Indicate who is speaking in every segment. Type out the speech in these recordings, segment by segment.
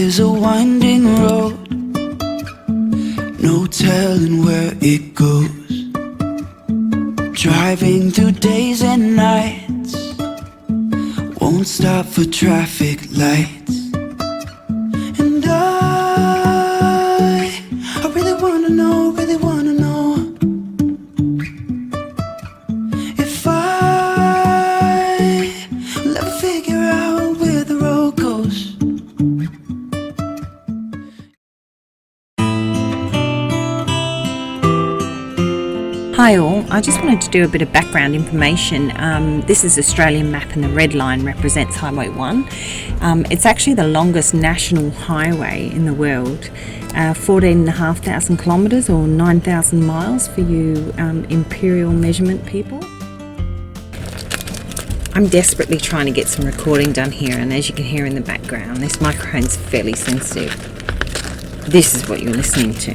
Speaker 1: is a winding road, no telling where it goes. Driving through days and nights, won't stop for traffic lights. And I really wanna know, if I'll ever figure out where the road goes.
Speaker 2: Hi all, I just wanted to do a bit of background information. This is Australian map and the red line represents Highway 1. It's actually the longest national highway in the world, 14,500 kilometres or 9,000 miles for you imperial measurement people. I'm desperately trying to get some recording done here, and as you can hear in the background, this microphone's fairly sensitive. This is what you're listening to.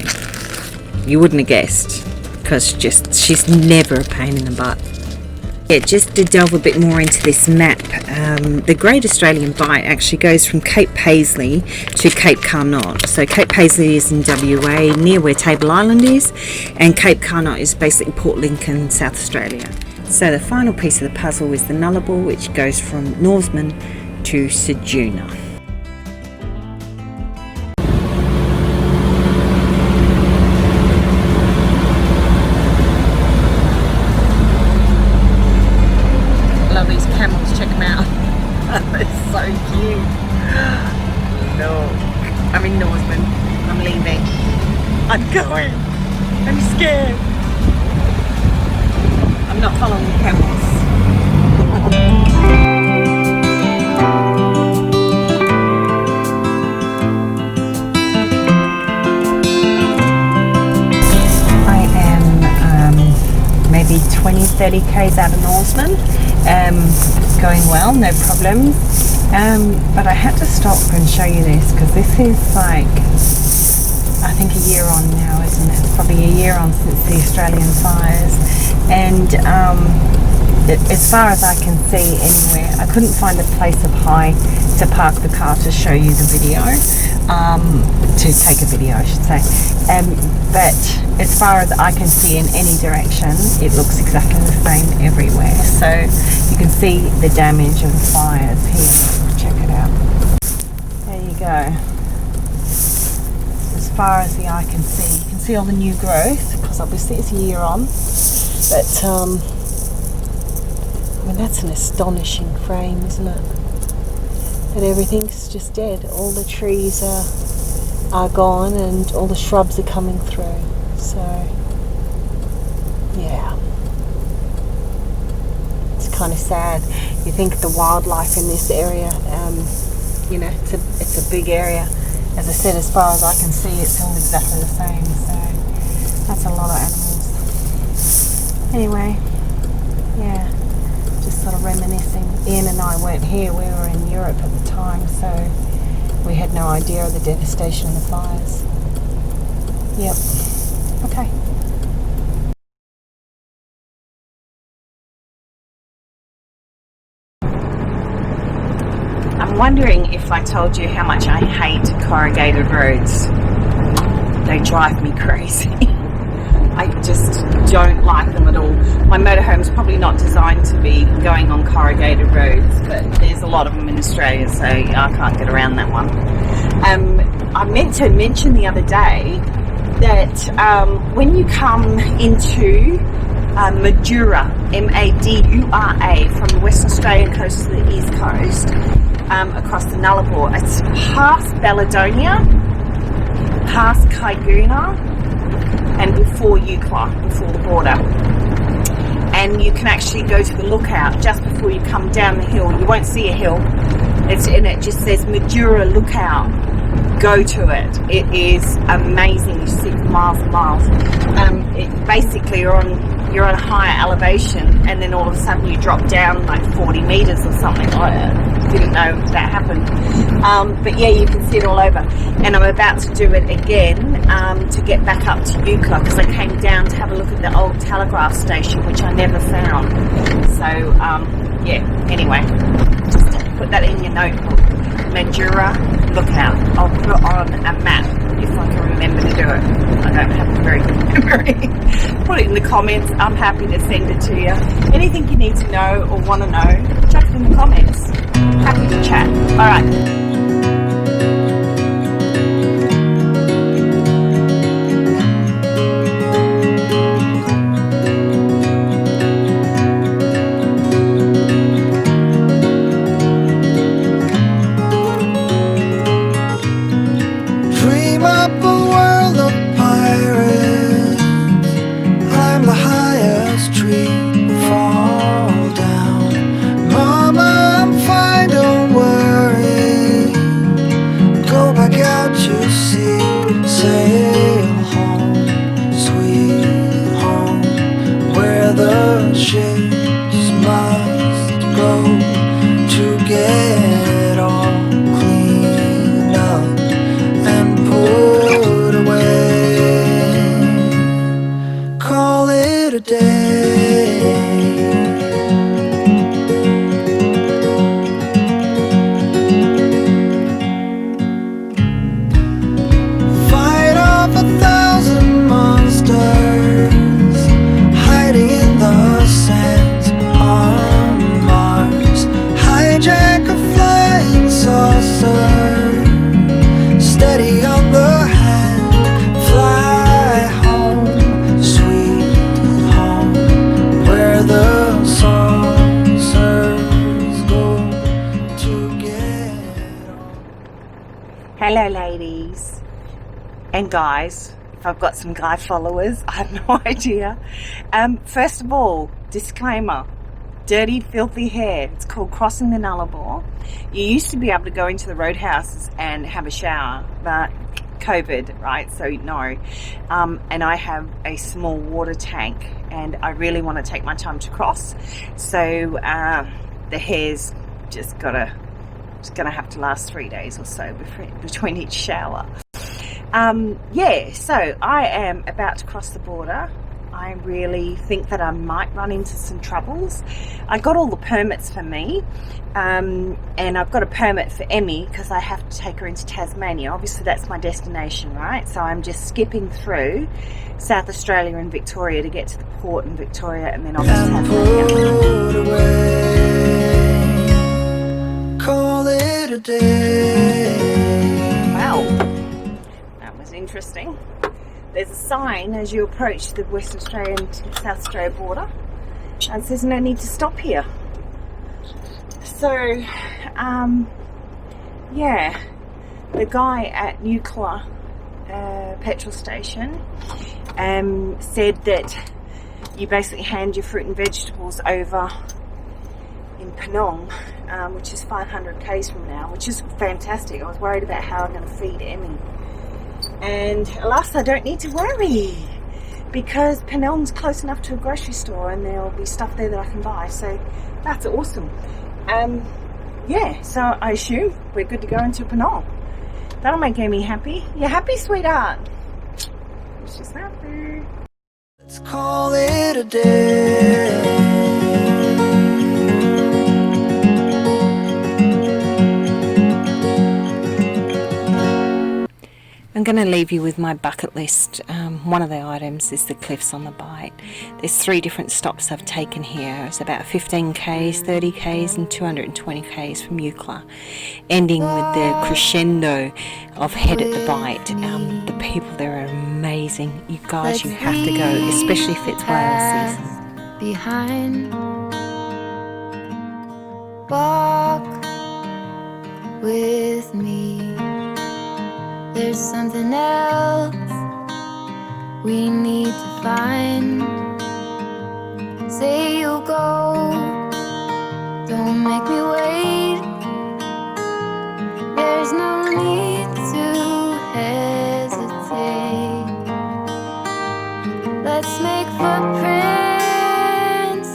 Speaker 2: You wouldn't have guessed, because she's never a pain in the butt. Yeah, just to delve a bit more into this map, the Great Australian Bight actually goes from Cape Paisley to Cape Carnot. So Cape Paisley is in WA, near where Table Island is, and Cape Carnot is basically Port Lincoln, South Australia. So the final piece of the puzzle is the Nullarbor, which goes from Norseman to Ceduna. So cute. Look, I'm in Norseman. I'm leaving. I'm going. I'm scared. I'm not following the camels. I am maybe 20-30 k's out of Norseman. Going well, no problems. But I had to stop and show you this because this is like, I think a year on now, isn't it? It's probably a year on since the Australian fires, and as far as I can see anywhere, I couldn't find a place up high to park the car to show you the video, to take a video I should say, but as far as I can see in any direction, it looks exactly the same everywhere. So you can see the damage of the fires here. Check it out. There you go. As far as the eye can see, you can see all the new growth because obviously it's a year on, but I mean, that's an astonishing frame, isn't it? And everything's just dead. All the trees are gone and all the shrubs are coming through. So yeah, it's kind of sad. You think the wildlife in this area, you know, it's a big area. As I said, as far as I can see, it's all exactly the same. So that's a lot of animals. Anyway, yeah, just sort of reminiscing. Ian and I weren't here. We were in Europe at the time, so we had no idea of the devastation of the fires. Yep. Okay. I'm wondering if I told you how much I hate corrugated roads. They drive me crazy. I just don't like them at all. My motorhome's probably not designed to be going on corrugated roads, but there's a lot of them in Australia, so I can't get around that one. I meant to mention the other day that when you come into Madura, Madura, from the Western Australian coast to the East Coast, across the Nullarbor, it's past Balladonia, past Kaiguna, and before Eucla, before the border. And you can actually go to the lookout just before you come down the hill. You won't see a hill. It just says Madura Lookout. Go to it. It is amazing. You see for miles and miles. It basically you're on a higher elevation, and then all of a sudden you drop down like 40 meters or something like that. Didn't know that happened. But yeah, you can see it all over. And I'm about to do it again to get back up to Eucla, because I came down to have a look at the old telegraph station, which I never found. So yeah, anyway, just put that in your notebook. Madura Lookout. I'll put it on a map if I can remember to do it. I don't have a very good memory. Put it in the comments. I'm happy to send it to you. Anything you need to know or want to know, chuck it in the comments. Happy to chat. Alright.
Speaker 1: Dream up a world of pirates, climb the highest tree, fall down. Mama, I'm fine, don't worry. Go back out to sea, sail home, sweet home, where the ships must go to get all cleaned up and put away. Call it a day. Fight off 1,000 monsters hiding in the sands on Mars. Hijack a flying saucer, steady on the hand, fly home, sweet home, where the saucers go to get on.
Speaker 2: Hello ladies and guys, if I've got some guy followers, I have no idea. First of all, disclaimer, dirty filthy hair. It's called crossing the Nullarbor. You used to be able to go into the roadhouses and have a shower, but COVID, right? So no. And I have a small water tank and I really want to take my time to cross. So the hair's just gonna have to last 3 days or so between each shower. Yeah, so I am about to cross the border. I really think that I might run into some troubles. I got all the permits for me, and I've got a permit for Emmie because I have to take her into Tasmania. Obviously that's my destination, right? So I'm just skipping through South Australia and Victoria to get to the port in Victoria and then off to Tasmania.
Speaker 1: Put away. Call it a day.
Speaker 2: Wow, that was interesting. There's a sign as you approach the West Australian to South Australia border and it says no need to stop here. So yeah, the guy at Nuclear petrol station said that you basically hand your fruit and vegetables over in Penong, which is 500 k's from now, which is fantastic. I was worried about how I'm going to feed Emmie. And alas, I don't need to worry because Penong's close enough to a grocery store and there'll be stuff there that I can buy. So that's awesome. Yeah, so I assume we're good to go into Penong. That'll make Emmie happy. You happy, sweetheart? She's happy.
Speaker 1: Let's call it a day.
Speaker 2: I'm going to leave you with my bucket list. One of the items is the cliffs on the Bight. There's 3 different stops I've taken here. It's about 15 k's, 30 k's and 220 k's from Eucla, ending with the crescendo of Head at the Bight. The people there are amazing. You guys, you have to go, especially if it's whale season.
Speaker 3: Behind, walk with me. There's something else we need to find. Say you'll go, don't make me wait. There's no need to hesitate. Let's make footprints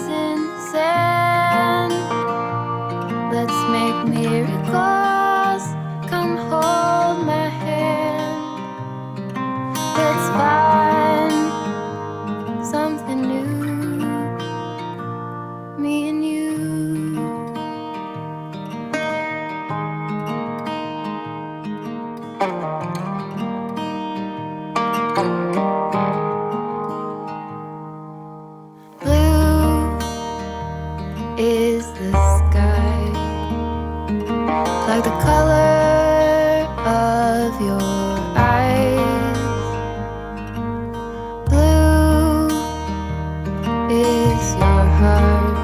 Speaker 3: in the sand. Let's make miracles. Come hold my hand. Let's find something new, me and you. is the sky, like the color of your eyes. Blue is your heart.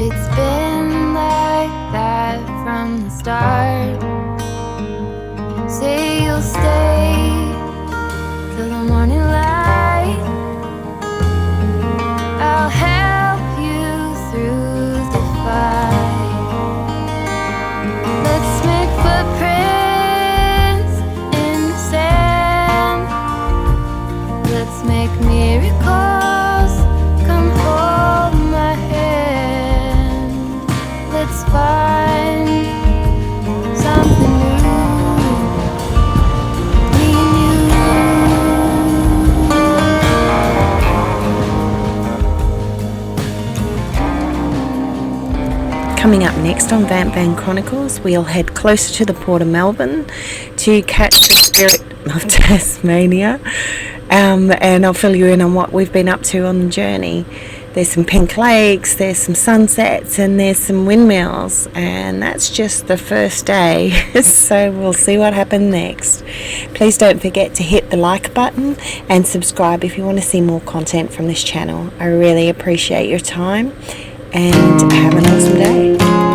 Speaker 3: It's been like that from the start. Say you'll stay till the morning light. I'll help you through the fight. Let's make footprints in the sand. Let's make miracles. Come hold my hand. Let's find something new. Me and you.
Speaker 2: Coming up next on Van Chronicles, we'll head closer to the port of Melbourne to catch the spirit of Tasmania, and I'll fill you in on what we've been up to on the journey. There's some pink lakes, there's some sunsets, and there's some windmills, and that's just the first day. So we'll see what happens next. Please don't forget to hit the like button and subscribe if you want to see more content from this channel. I really appreciate your time, and have an awesome day.